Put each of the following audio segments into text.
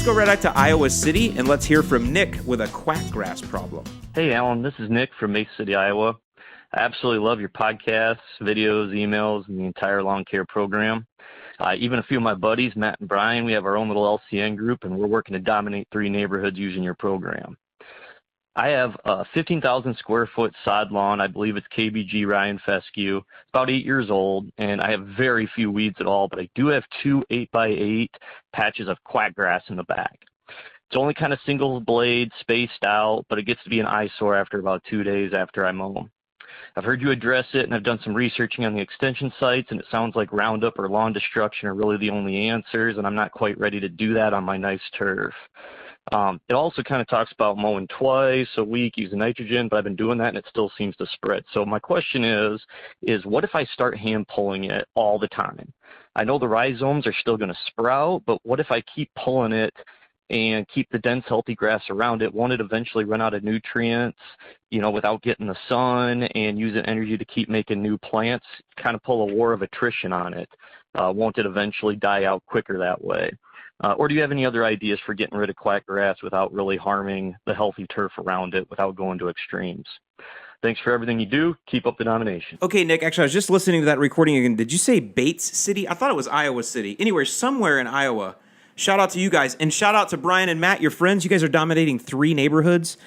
go right out to Iowa City, and let's hear from Nick with a quackgrass problem. Hey, Alan, this is Nick from Mesa City, Iowa. I absolutely love your podcasts, videos, emails, and the entire lawn care program. Even a few of my buddies, Matt and Brian, we have our own little LCN group, and we're working to dominate 3 neighborhoods using your program. I have a 15,000 square foot sod lawn. I believe it's KBG Ryan Fescue. It's about 8 years old, and I have very few weeds at all, but I do have 2 8x8 patches of quackgrass in the back. It's only kind of single blade, spaced out, but it gets to be an eyesore after about 2 days after I mow them. I've heard you address it, and I've done some researching on the extension sites, and it sounds like Roundup or lawn destruction are really the only answers, and I'm not quite ready to do that on my nice turf. It also kind of talks about mowing twice a week using nitrogen, but I've been doing that and it still seems to spread. So my question is what if I start hand pulling it all the time? I know the rhizomes are still going to sprout, but what if I keep pulling it and keep the dense, healthy grass around it? Won't it eventually run out of nutrients, without getting the sun and using energy to keep making new plants? Kind of pull a war of attrition on it. Won't it eventually die out quicker that way? Or do you have any other ideas for getting rid of quackgrass without really harming the healthy turf around it without going to extremes? Thanks for everything you do. Keep up the domination. Okay, Nick, actually, I was just listening to that recording again. Did you say Bates City? I thought it was Iowa City. Anywhere, somewhere in Iowa. Shout out to you guys. And shout out to Brian and Matt, your friends. You guys are dominating 3 neighborhoods.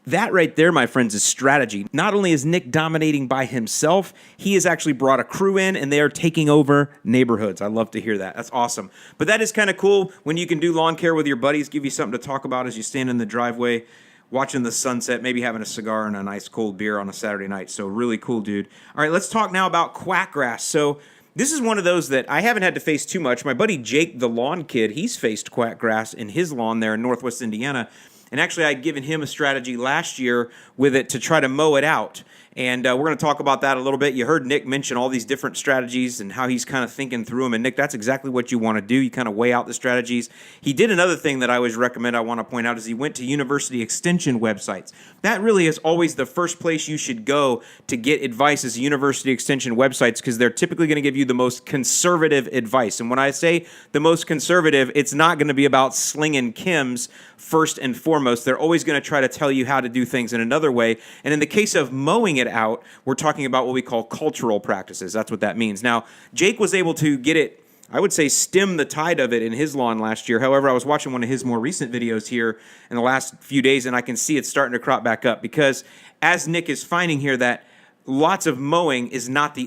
That right there, my friends, is strategy. Not only is Nick dominating by himself, he has actually brought a crew in, and they are taking over neighborhoods. I love to hear that. That's awesome. But that is kind of cool when you can do lawn care with your buddies, give you something to talk about as you stand in the driveway, watching the sunset, maybe having a cigar and a nice cold beer on a Saturday night. So really cool, dude. All right, let's talk now about quackgrass. So this is one of those that I haven't had to face too much. My buddy Jake, the lawn kid, he's faced quackgrass in his lawn there in Northwest Indiana. And actually, I'd given him a strategy last year with it to try to mow it out. And we're going to talk about that a little bit. You heard Nick mention all these different strategies and how he's kind of thinking through them. And Nick, that's exactly what you want to do. You kind of weigh out the strategies. He did another thing that I always recommend, I want to point out, is he went to university extension websites. That really is always the first place you should go to get advice, is university extension websites, because they're typically going to give you the most conservative advice. And when I say the most conservative, it's not going to be about slinging chems first and foremost. They're always going to try to tell you how to do things in another way. And in the case of mowing it out, we're talking about what we call cultural practices. That's what that means. Now, Jake was able to get it, I would say, stem the tide of it in his lawn last year. However, I was watching one of his more recent videos here in the last few days, and I can see it's starting to crop back up, because as Nick is finding here, that lots of mowing is not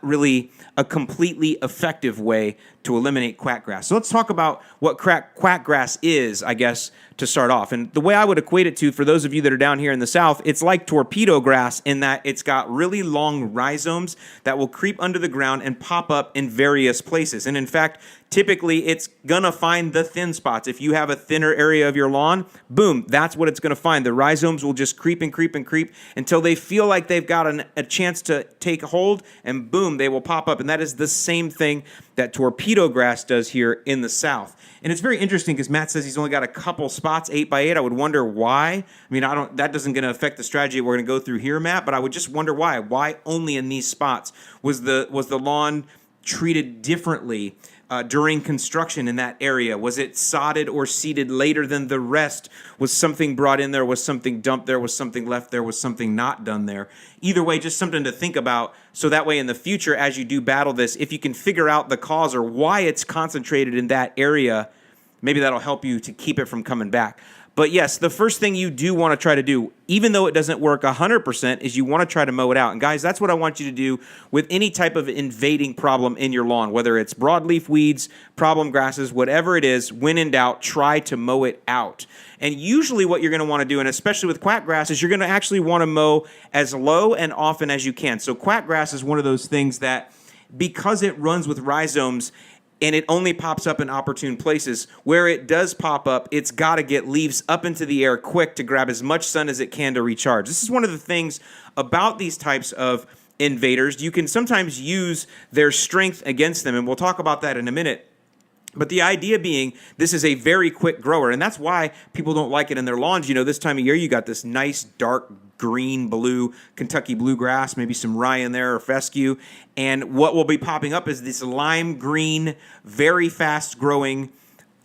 really a completely effective way to eliminate quackgrass. So let's talk about what quackgrass is, I guess, to start off. And the way I would equate it to, for those of you that are down here in the South, it's like torpedo grass in that it's got really long rhizomes that will creep under the ground and pop up in various places. And in fact, typically it's going to find the thin spots. If you have a thinner area of your lawn, boom, that's what it's going to find. The rhizomes will just creep and creep and creep until they feel like they've got a chance to take hold, and boom, they will pop up. And that is the same thing that torpedo grass does here in the South. And it's very interesting because Matt says he's only got a couple spots, 8x8. I would wonder why. I mean, that doesn't going to affect the strategy we're going to go through here, Matt, but I would just wonder why. Why only in these spots? Was the lawn treated differently during construction in that area? Was it sodded or seeded later than the rest? Was something brought in there? Was something dumped there? Was something left there? Was something not done there? Either way, just something to think about, so that way in the future, as you do battle this, if you can figure out the cause or why it's concentrated in that area, maybe that'll help you to keep it from coming back. But yes, the first thing you do want to try to do, even though it doesn't work 100%, is you want to try to mow it out. And guys, that's what I want you to do with any type of invading problem in your lawn, whether it's broadleaf weeds, problem grasses, whatever it is. When in doubt, try to mow it out. And usually what you're going to want to do, and especially with quackgrass, is you're going to actually want to mow as low and often as you can. So quackgrass is one of those things that, because it runs with rhizomes, and it only pops up in opportune places. Where it does pop up, it's got to get leaves up into the air quick to grab as much sun as it can to recharge. This is one of the things about these types of invaders. You can sometimes use their strength against them, and we'll talk about that in a minute. But the idea being, this is a very quick grower, and that's why people don't like it in their lawns. You know, this time of year, you got this nice dark green, blue Kentucky bluegrass, maybe some rye in there or fescue. And what will be popping up is this lime green, very fast growing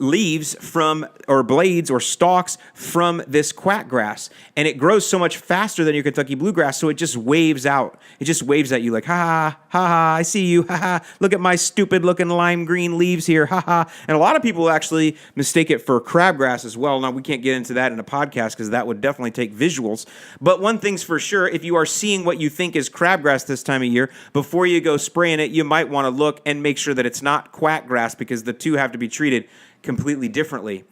leaves from, or blades or stalks from this quackgrass, and it grows so much faster than your Kentucky bluegrass, so it just waves out. It just waves at you like, ha ha, I see you, ha ha, look at my stupid looking lime green leaves here, ha ha. And a lot of people actually mistake it for crabgrass as well. Now, we can't get into that in a podcast because that would definitely take visuals, but one thing's for sure, if you are seeing what you think is crabgrass this time of year, before you go spraying it, you might want to look and make sure that it's not quackgrass, because the two have to be treated completely differently.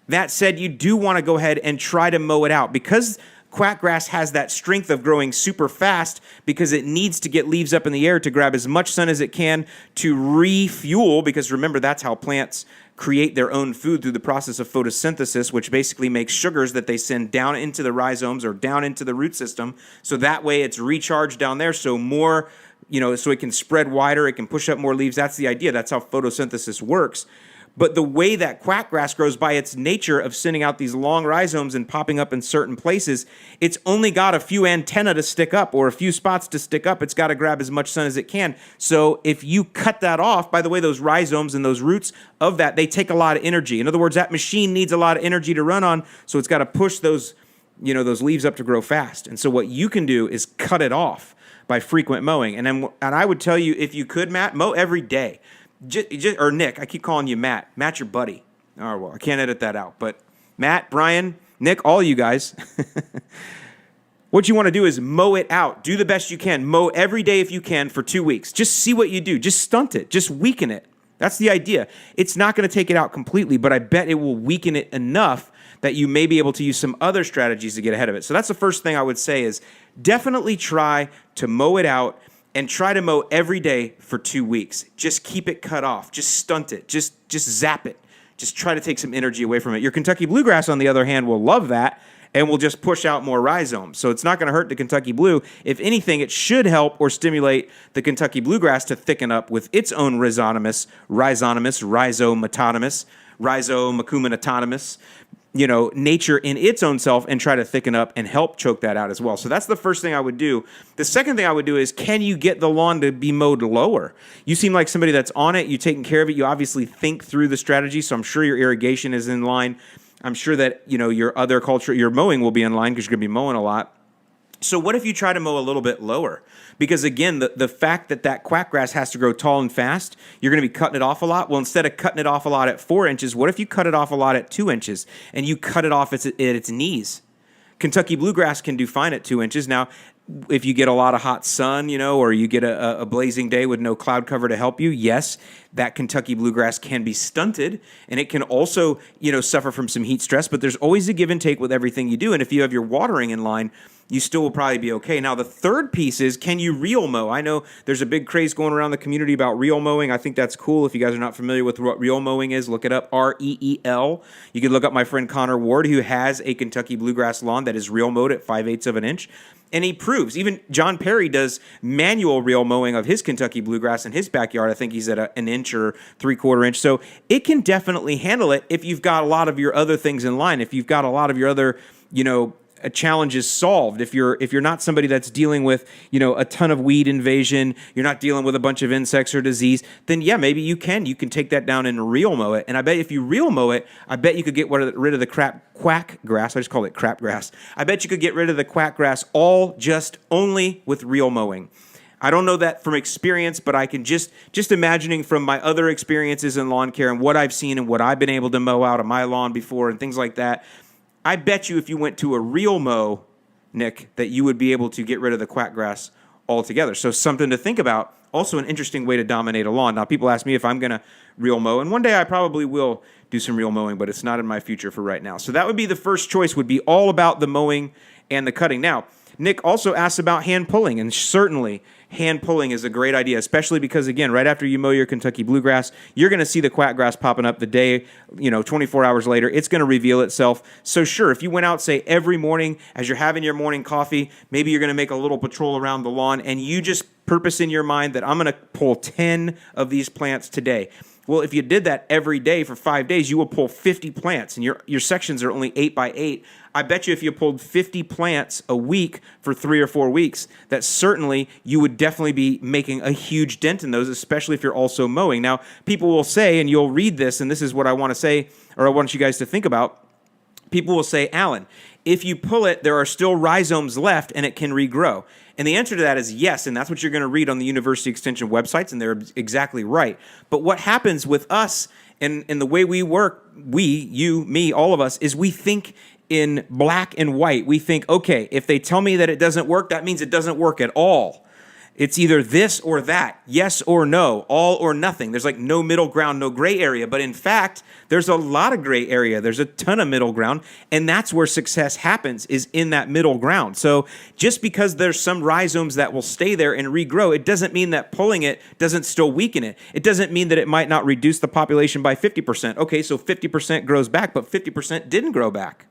That said, you do want to go ahead and try to mow it out, because quackgrass has that strength of growing super fast, because it needs to get leaves up in the air to grab as much sun as it can to refuel, because remember, that's how plants create their own food, through the process of photosynthesis, which basically makes sugars that they send down into the rhizomes or down into the root system. So that way it's recharged down there, so more, so it can spread wider, it can push up more leaves. That's the idea. That's how photosynthesis works. But the way that quackgrass grows, by its nature of sending out these long rhizomes and popping up in certain places, it's only got a few antennae to stick up, or a few spots to stick up. It's got to grab as much sun as it can. So if you cut that off, by the way, those rhizomes and those roots of that, they take a lot of energy. In other words, that machine needs a lot of energy to run on, so it's got to push those leaves up to grow fast. And so what you can do is cut it off by frequent mowing. And I would tell you, if you could, Matt, mow every day. Or Nick, I keep calling you Matt. Matt's your buddy. Oh, well, I can't edit that out. But Matt, Brian, Nick, all you guys, what you want to do is mow it out. Do the best you can. Mow every day if you can for 2 weeks. Just see what you do. Just stunt it. Just weaken it. That's the idea. It's not going to take it out completely, but I bet it will weaken it enough that you may be able to use some other strategies to get ahead of it. So that's the first thing I would say, is definitely try to mow it out. And try to mow every day for 2 weeks. Just keep it cut off. Just stunt it. Just zap it. Just try to take some energy away from it. Your Kentucky bluegrass, on the other hand, will love that and will just push out more rhizomes. So it's not going to hurt the Kentucky blue. If anything, it should help or stimulate the Kentucky bluegrass to thicken up with its own rhizomatous, rhizomacuminatonomous, nature in its own self, and try to thicken up and help choke that out as well. So that's the first thing I would do. The second thing I would do is, can you get the lawn to be mowed lower? You seem like somebody that's on it. You're taking care of it. You obviously think through the strategy. So I'm sure your irrigation is in line. I'm sure that, your other your mowing will be in line, because you're going to be mowing a lot. So what if you try to mow a little bit lower? Because again, the fact that quackgrass has to grow tall and fast, you're going to be cutting it off a lot. Well, instead of cutting it off a lot at 4 inches, what if you cut it off a lot at 2 inches, and you cut it off at its knees? Kentucky bluegrass can do fine at 2 inches. Now, if you get a lot of hot sun, or you get a blazing day with no cloud cover to help you, yes, that Kentucky bluegrass can be stunted, and it can also, suffer from some heat stress, but there's always a give and take with everything you do. And if you have your watering in line, you still will probably be okay. Now, the third piece is, can you real mow? I know there's a big craze going around the community about real mowing. I think that's cool. If you guys are not familiar with what real mowing is, look it up, REEL. You can look up my friend Connor Ward, who has a Kentucky bluegrass lawn that is real mowed at 5/8 of an inch. And he proves, even John Perry does manual real mowing of his Kentucky bluegrass in his backyard. I think he's at an inch or 3/4 inch. So it can definitely handle it if you've got a lot of your other things in line, if you've got a lot of your other, challenges solved. If you're not somebody that's dealing with, a ton of weed invasion, you're not dealing with a bunch of insects or disease, then yeah, maybe you can take that down and real mow it. And I bet if you real mow it, I bet you could get rid of the quackgrass. I just call it crapgrass. I bet you could get rid of the quackgrass only with real mowing. I don't know that from experience, but I can just imagining from my other experiences in lawn care and what I've seen and what I've been able to mow out of my lawn before and things like that. I bet you if you went to a real mow, Nick, that you would be able to get rid of the quackgrass altogether. So something to think about. Also an interesting way to dominate a lawn. Now, people ask me if I'm going to real mow, and one day I probably will do some real mowing, but it's not in my future for right now. So that would be the first choice, would be all about the mowing and the cutting. Now, Nick also asked about hand pulling, and certainly hand pulling is a great idea, especially because, again, right after you mow your Kentucky bluegrass, you're going to see the quackgrass popping up the day, 24 hours later. It's going to reveal itself. So sure, if you went out, say, every morning as you're having your morning coffee, maybe you're going to make a little patrol around the lawn, and you just purpose in your mind that I'm going to pull 10 of these plants today. Well, if you did that every day for 5 days, you will pull 50 plants, and your sections are only 8 by 8. I bet you if you pulled 50 plants a week for 3 or 4 weeks, that certainly you would definitely be making a huge dent in those, especially if you're also mowing. Now, people will say, and you'll read this, and this is what I want to say, or I want you guys to think about. People will say, Alan, if you pull it, there are still rhizomes left and it can regrow. And the answer to that is yes, and that's what you're going to read on the University Extension websites, and they're exactly right. But what happens with us and the way we work, we, you, me, all of us, is we think in black and white. We think, okay, if they tell me that it doesn't work, that means it doesn't work at all. It's either this or that, yes or no, all or nothing. There's like no middle ground, no gray area. But in fact, there's a lot of gray area. There's a ton of middle ground. And that's where success happens, is in that middle ground. So just because there's some rhizomes that will stay there and regrow, it doesn't mean that pulling it doesn't still weaken it. It doesn't mean that it might not reduce the population by 50%. Okay, so 50% grows back, but 50% didn't grow back.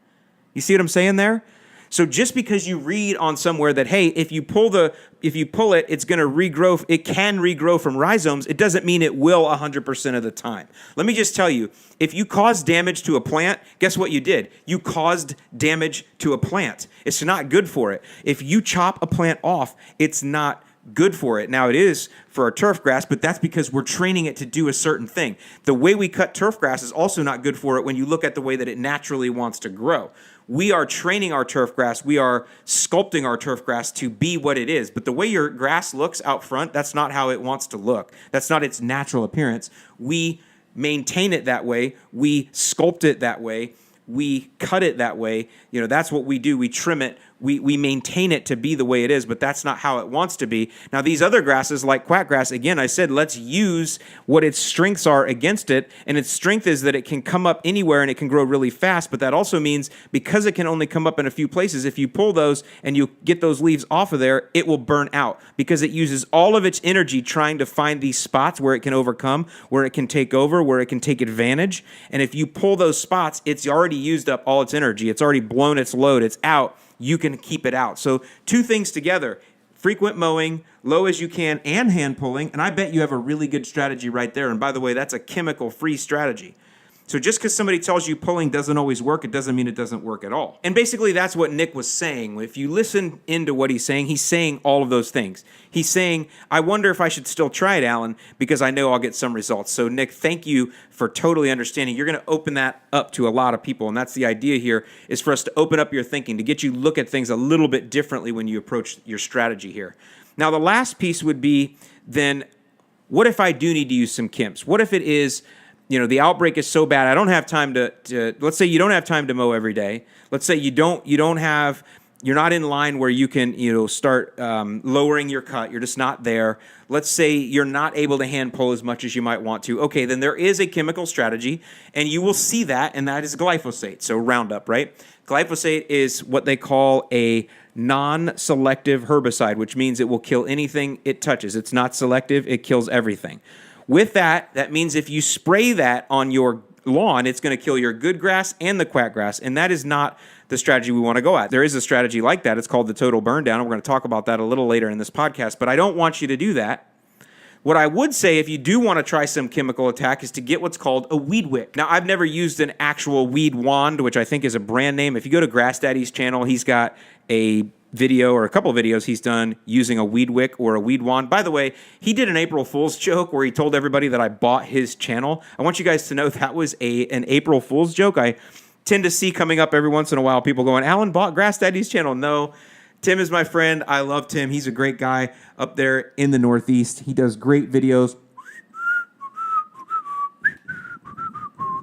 You see what I'm saying there? So just because you read on somewhere that, hey, if you pull it, it's going to regrow, it can regrow from rhizomes, it doesn't mean it will 100% of the time. Let me just tell you, if you cause damage to a plant, guess what you did? You caused damage to a plant. It's not good for it. If you chop a plant off, it's not good for it. Now, it is for our turf grass, but that's because we're training it to do a certain thing. The way we cut turf grass is also not good for it when you look at the way that it naturally wants to grow. We are training our turf grass. We are sculpting our turf grass to be what it is. But the way your grass looks out front, that's not how it wants to look. That's not its natural appearance. We maintain it that way. We sculpt it that way. We cut it that way. You know, that's what we do. We trim it. We maintain it to be the way it is, but that's not how it wants to be. Now, these other grasses like quackgrass, again, I said, let's use what its strengths are against it. And its strength is that it can come up anywhere and it can grow really fast. But that also means because it can only come up in a few places, if you pull those and you get those leaves off of there, it will burn out because it uses all of its energy trying to find these spots where it can overcome, where it can take over, where it can take advantage. And if you pull those spots, it's already used up all its energy. It's already blown its load. It's out. You can keep it out. So 2 things together, frequent mowing, low as you can, and hand pulling. And I bet you have a really good strategy right there. And by the way, that's a chemical-free strategy. So just because somebody tells you pulling doesn't always work, it doesn't mean it doesn't work at all. And basically that's what Nick was saying. If you listen into what he's saying all of those things. He's saying, I wonder if I should still try it, Alan, because I know I'll get some results. So Nick, thank you for totally understanding. You're going to open that up to a lot of people. And that's the idea here, is for us to open up your thinking, to get you to look at things a little bit differently when you approach your strategy here. Now, the last piece would be then, what if I do need to use some chemps? What if it is, you know, the outbreak is so bad, I don't have time to let's say you don't have time to mow every day. Let's say you're not in line where you can, start lowering your cut. You're just not there. Let's say you're not able to hand pull as much as you might want to. Okay, then there is a chemical strategy, and you will see that, and that is glyphosate, so Roundup, right? Glyphosate is what they call a non-selective herbicide, which means it will kill anything it touches. It's not selective. It kills everything. With that means if you spray that on your lawn, it's going to kill your good grass and the quackgrass, and that is not the strategy we want to go at. There is a strategy like that. It's called the total burn down, and we're going to talk about that a little later in this podcast, but I don't want you to do that. What I would say if you do want to try some chemical attack is to get what's called a weed wick. Now, I've never used an actual weed wand, which I think is a brand name. If you go to Grass Daddy's channel, he's got a video or a couple of videos he's done using a weed wick or a weed wand. By the way, he did an April Fool's joke where he told everybody that I bought his channel. I want you guys to know that was an April Fool's joke. I tend to see coming up every once in a while people going, Alan bought Grass Daddy's channel. No, Tim is my friend. I love Tim. He's a great guy up there in the Northeast. He does great videos.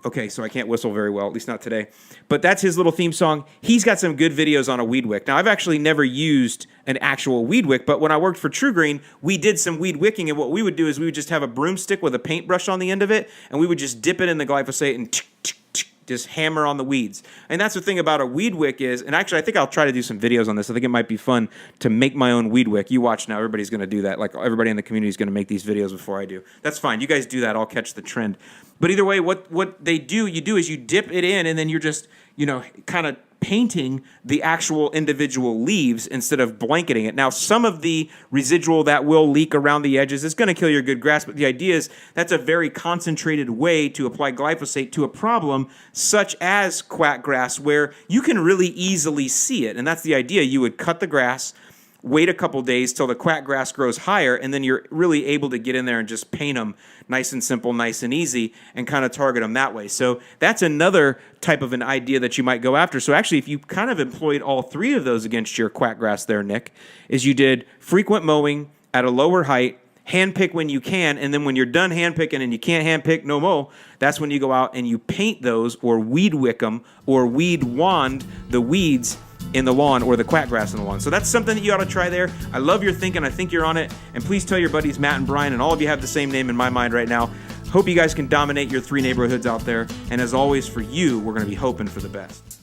Okay, so I can't whistle very well, at least not today. But that's his little theme song. He's got some good videos on a weed wick. Now, I've actually never used an actual weed wick, but when I worked for True Green, we did some weed wicking, and what we would do is we would just have a broomstick with a paintbrush on the end of it, and we would just dip it in the glyphosate and just hammer on the weeds. And that's the thing about a weed wick is, and actually I think I'll try to do some videos on this. I think it might be fun to make my own weed wick. You watch now, everybody's going to do that. Like everybody in the community is going to make these videos before I do. That's fine. You guys do that. I'll catch the trend. But either way, what you do is you dip it in, and then you're just, kind of painting the actual individual leaves instead of blanketing it. Now, some of the residual that will leak around the edges is going to kill your good grass, but the idea is that's a very concentrated way to apply glyphosate to a problem such as quackgrass, where you can really easily see it. And that's the idea. You would cut the grass, wait a couple days till the quackgrass grows higher, and then you're really able to get in there and just paint them nice and simple, nice and easy, and kind of target them that way. So that's another type of an idea that you might go after. So actually, if you kind of employed all three of those against your quackgrass there, Nick, is you did frequent mowing at a lower height, hand pick when you can, and then when you're done hand picking and you can't hand pick no mow, that's when you go out and you paint those, or weed wick them, or weed wand the weeds in the lawn, or the quackgrass in the lawn. So that's something that you ought to try there. I love your thinking. I think you're on it. And please tell your buddies Matt and Brian, and all of you have the same name in my mind right now. Hope you guys can dominate your 3 neighborhoods out there. And as always, for you, we're going to be hoping for the best.